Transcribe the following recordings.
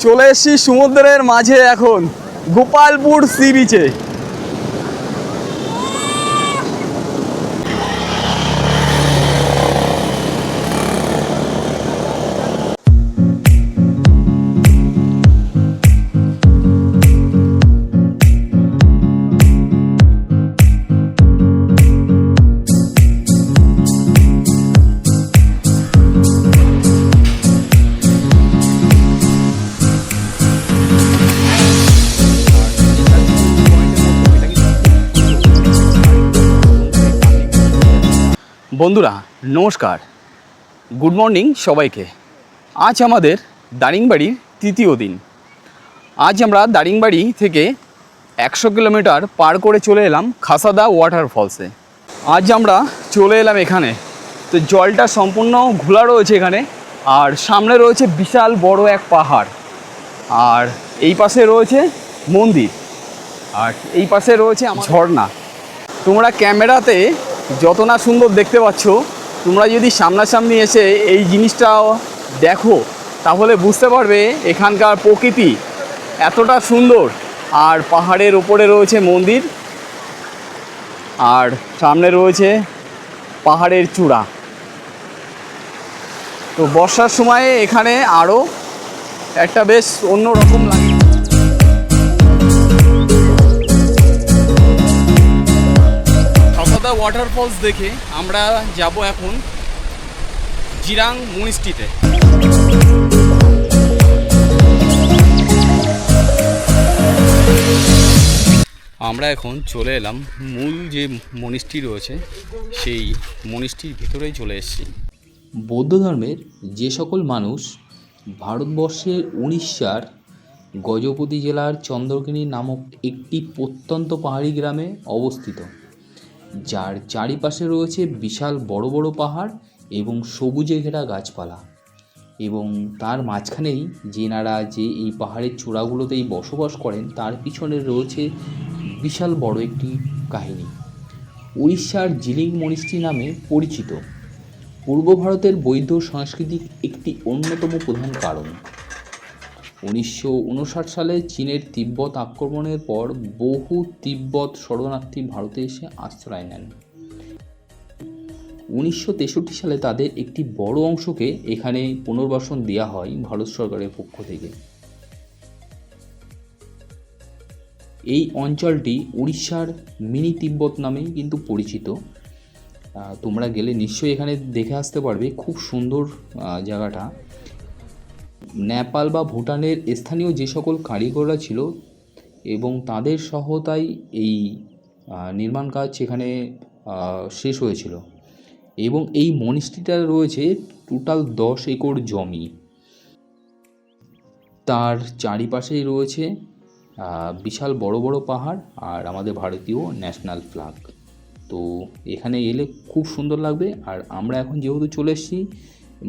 চলে এসেছি সমুদ্রের মাঝে এখন গোপালপুর সি বিচে। বন্ধুরা নমস্কার, গুড মর্নিং সবাইকে। আজ আমাদের দারিংবাড়ির তৃতীয় দিন। আজ আমরা দারিংবাড়ি থেকে 100 কিলোমিটার পার করে চলে এলাম খাসাদা ওয়াটারফলসে। আজ আমরা চলে এলাম এখানে, তো জলটা সম্পূর্ণ ঘোলা রয়েছে এখানে, আর সামনে রয়েছে বিশাল বড় এক পাহাড়, আর এই পাশে রয়েছে মন্দির, আর এই পাশে রয়েছে ঝর্ণা। তোমরা ক্যামেরাতে যত না সুন্দর দেখতে পাচ্ছ, তোমরা যদি সামনাসামনি এসে এই জিনিসটা দেখো তাহলে বুঝতে পারবে এখানকার প্রকৃতি এতটা সুন্দর। আর পাহাড়ের ওপরে রয়েছে মন্দির, আর সামনে রয়েছে পাহাড়ের চূড়া। তো বর্ষার সময়ে এখানে আরও একটা বেশ অন্যরকম লাগে। ওয়াটারফলস দেখে আমরা যাব এখন জিরাং মনিস্ট্রিতে। আমরা এখন চলে এলাম মূল যে মনিস্ট্রি রয়েছে সেই মনিস্ট্রির ভিতরেই চলে এসেছি। বৌদ্ধ ধর্মের যে সকল মানুষ ভারতবর্ষের উড়িষ্যার গজপতি জেলার চন্দ্রগিরি নামক একটি প্রত্যন্ত পাহাড়ি গ্রামে অবস্থিত, যার চারিপাশে রয়েছে বিশাল বড় বড় পাহাড় এবং সবুজে ঘেরা গাছপালা, এবং তার মাঝখানেই যেনারা যে এই পাহাড়ের চূড়াগুলোতেই বসবাস করেন তার পিছনে রয়েছে বিশাল বড় একটি কাহিনী। উড়িষ্যার জিলিং মনিস্ট্রি নামে পরিচিত পূর্ব ভারতের বৌদ্ধ সংস্কৃতির একটি অন্যতম প্রধান কারণ। 1959 সালে চীনের তিব্বত আক্রমণের পর বহু তিব্বত শরণার্থী ভারতে এসে আশ্রয় নেন। 1963 সালে তাদের একটি বড় অংশকে এখানে পুনর্বাসন দেওয়া হয় ভারত সরকারের পক্ষ থেকে। এই অঞ্চলটি উড়িষ্যার মিনি তিব্বত নামেই কিন্তু পরিচিত। তোমরা গেলে নিশ্চয়ই এখানে দেখে আসতে পারবে, খুব সুন্দর জায়গাটা। নেপাল বা ভুটানের স্থানীয় যে সকল কারিগররা ছিল এবং তাদের সহায়তায় এই নির্মাণ কাজ এখানে শেষ হয়েছিল। এবং এই মনিস্ট্রিটা রয়েছে টোটাল 10 একর জমি। তার চারিপাশেই রয়েছে বিশাল বড় বড় পাহাড় আর আমাদের ভারতীয় ন্যাশনাল ফ্ল্যাগ। তো এখানে এলে খুব সুন্দর লাগবে। আর আমরা এখন যেহেতু চলে এসেছি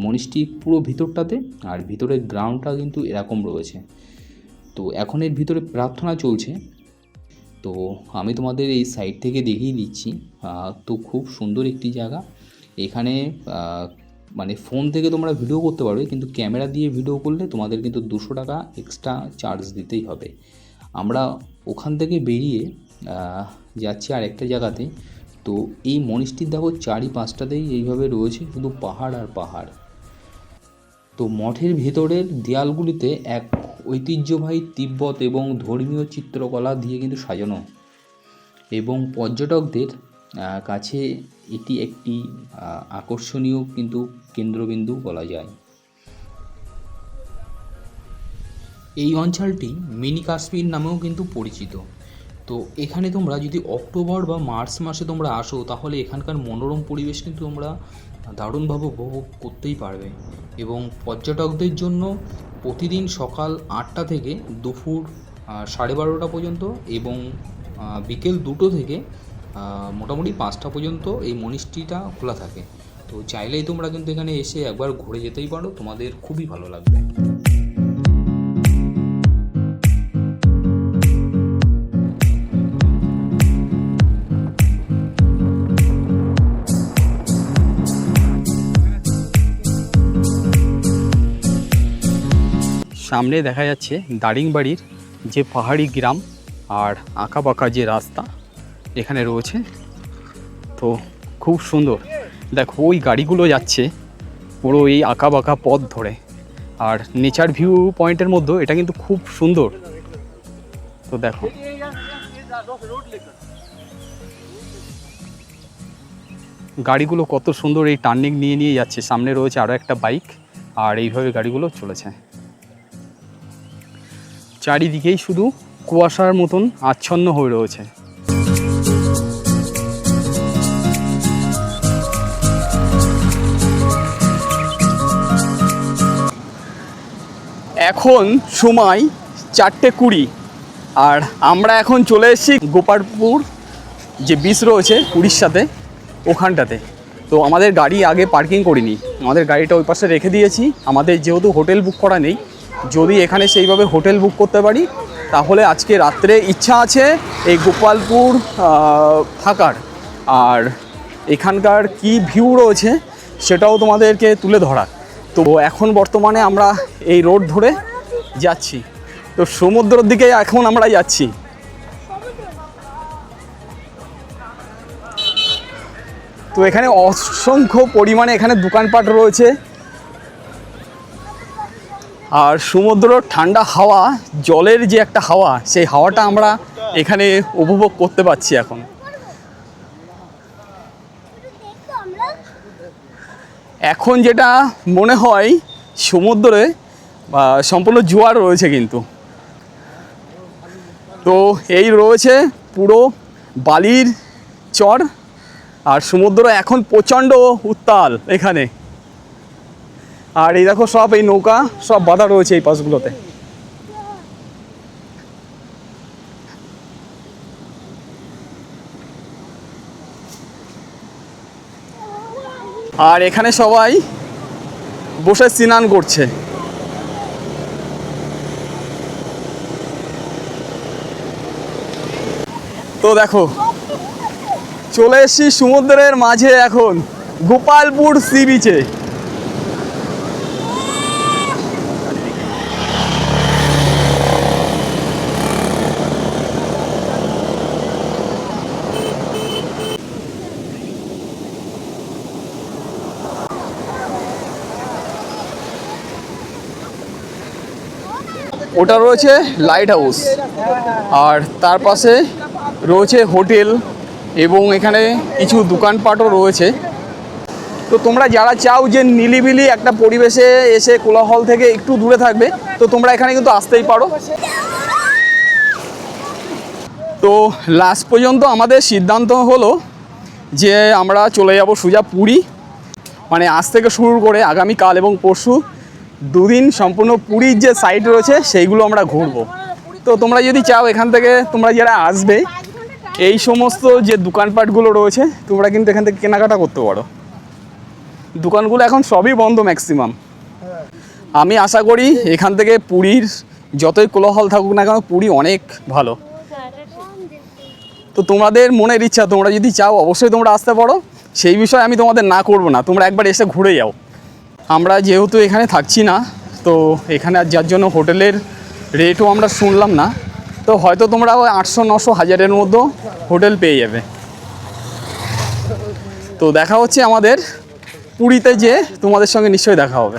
মনিস্ট্রি পুরো ভিতরটাতে, আর ভিতরের গ্রাউন্ডটা কিন্তু এরকম রয়েছে। তো এখন এর ভিতরে প্রার্থনা চলছে, তো আমি তোমাদের এই সাইড থেকে দেখিয়ে দিচ্ছি। তো খুব সুন্দর একটি জায়গা। এখানে মানে ফোন থেকে তোমরা ভিডিও করতে পারবে, কিন্তু ক্যামেরা দিয়ে ভিডিও করলে তোমাদের কিন্তু 200 টাকা এক্সট্রা চার্জ দিতেই হবে। আমরা ওখান থেকে বেরিয়ে যাচ্ছি আর একটা জায়গাতে। তো এই মনিস্ট্রির দেখো চারিপাশটাতেই এইভাবে রয়েছে শুধু পাহাড় আর পাহাড়। তো মঠের ভেতরের দেয়ালগুলিতে এক ঐতিহ্যবাহী তিব্বত এবং ধর্মীয় চিত্রকলা দিয়ে কিন্তু সাজানো, এবং পর্যটকদের কাছে এটি একটি আকর্ষণীয় কিন্তু কেন্দ্রবিন্দু বলা যায়। এই অঞ্চলটি মিনি কাশ্মীর নামেও কিন্তু পরিচিত। তো এখানে তোমরা যদি অক্টোবর বা মার্চ মাসে তোমরা আসো তাহলে এখানকার মনোরম পরিবেশ কিন্তু তোমরা দারুণভাবে উপভোগ করতেই পারবে। এবং পর্যটকদের জন্য প্রতিদিন সকাল 8টা থেকে দুপুর 12:30 পর্যন্ত এবং বিকেল 2টো থেকে মোটামুটি 5টা পর্যন্ত এই মনিস্ট্রিটা খোলা থাকে। তো চাইলেই তোমরা কিন্তু এখানে এসে একবার ঘুরে যেতেই পারো, তোমাদের খুবই ভালো লাগবে। সামনে দেখা যাচ্ছে দারিংবাড়ির যে পাহাড়ি গ্রাম আর আঁকাবাঁকা যে রাস্তা এখানে রয়েছে। তো খুব সুন্দর, দেখো ওই গাড়িগুলো যাচ্ছে পুরো এই আঁকাবাঁকা পথ ধরে। আর নেচার ভিউ পয়েন্টের মধ্যে এটা কিন্তু খুব সুন্দর। তো দেখো গাড়িগুলো কত সুন্দর এই টার্নিং নিয়ে নিয়ে যাচ্ছে। সামনে রয়েছে আরও একটা বাইক আর এইভাবে গাড়িগুলো চলেছে। চারিদিকেই শুধু কুয়াশার মতন আচ্ছন্ন হয়ে রয়েছে। এখন সময় 4:20 আর আমরা এখন চলে এসেছি গোপালপুর যে বিচ রয়েছে উড়িষ্যাতে, ওখানটাতে। তো আমাদের গাড়ি আগে পার্কিং করিনি, আমাদের গাড়িটা ওই পাশে রেখে দিয়েছি। আমাদের যেহেতু হোটেল বুক করা নেই, যদি এখানে সেইভাবে হোটেল বুক করতে পারি তাহলে আজকে রাত্রে ইচ্ছা আছে এই গোপালপুর থাকার। আর এখানকার কি ভিউ রয়েছে সেটাও তোমাদেরকে তুলে ধরা। তো এখন বর্তমানে আমরা এই রোড ধরে যাচ্ছি, তো সমুদ্রের দিকে এখন আমরা যাচ্ছি। তো এখানে অসংখ্য পরিমাণে এখানে দোকানপাট রয়েছে আর সমুদ্রের ঠান্ডা হাওয়া, জলের যে একটা হাওয়া, সেই হাওয়াটা আমরা এখানে উপভোগ করতে পারছি। এখন যেটা মনে হয় সমুদ্রে সম্পূর্ণ জোয়ার রয়েছে কিন্তু। তো এই রয়েছে পুরো বালির চর আর সমুদ্র এখন প্রচণ্ড উত্তাল এখানে। আর এই দেখো সব এই নৌকা সব বাঁধা রয়েছে এই পাশগুলোতে। আর এখানে সবাই বসে স্নান করছে। তো দেখো চলে এসেছি সমুদ্রের মাঝে এখন গোপালপুর সি বিচে। ওটা রয়েছে লাইট হাউস আর তার পাশে রয়েছে হোটেল এবং এখানে কিছু দোকানপাটও রয়েছে। তো তোমরা যারা চাও যে নিলিবিলি একটা পরিবেশে এসে কোলাহল থেকে একটু দূরে থাকবে, তো তোমরা এখানে কিন্তু আসতেই পারো। তো লাস্ট পর্যন্ত আমাদের সিদ্ধান্ত হলো যে আমরা চলে যাব সোজা পুরী। মানে আজ থেকে শুরু করে আগামীকাল এবং পরশু দুদিন সম্পূর্ণ পুরীর যে সাইট রয়েছে সেইগুলো আমরা ঘুরবো। তো তোমরা যদি চাও এখান থেকে তোমরা যারা আসবে এই সমস্ত যে দোকানপাটগুলো রয়েছে তোমরা কিন্তু এখান থেকে কেনাকাটা করতে পারো। দোকানগুলো এখন সবই বন্ধ ম্যাক্সিমাম। আমি আশা করি এখান থেকে পুরীর যতই কোলাহল থাকুক না কেন পুরী অনেক ভালো। তো তোমাদের মনের ইচ্ছা, তোমরা যদি চাও অবশ্যই তোমরা আসতে পারো, সেই বিষয়ে আমি তোমাদের না করবো না, তোমরা একবার এসে ঘুরে যাও। আমরা যেহেতু এখানে থাকছি না, তো এখানে আর যার জন্য হোটেলের রেটও আমরা শুনলাম না, তো হয়তো তোমরা ওই 800, 900, 1000-এর মধ্যে হোটেল পেয়ে যাবে। তো দেখা হচ্ছে আমাদের পুরীতে, যে তোমাদের সঙ্গে নিশ্চয়ই দেখা হবে।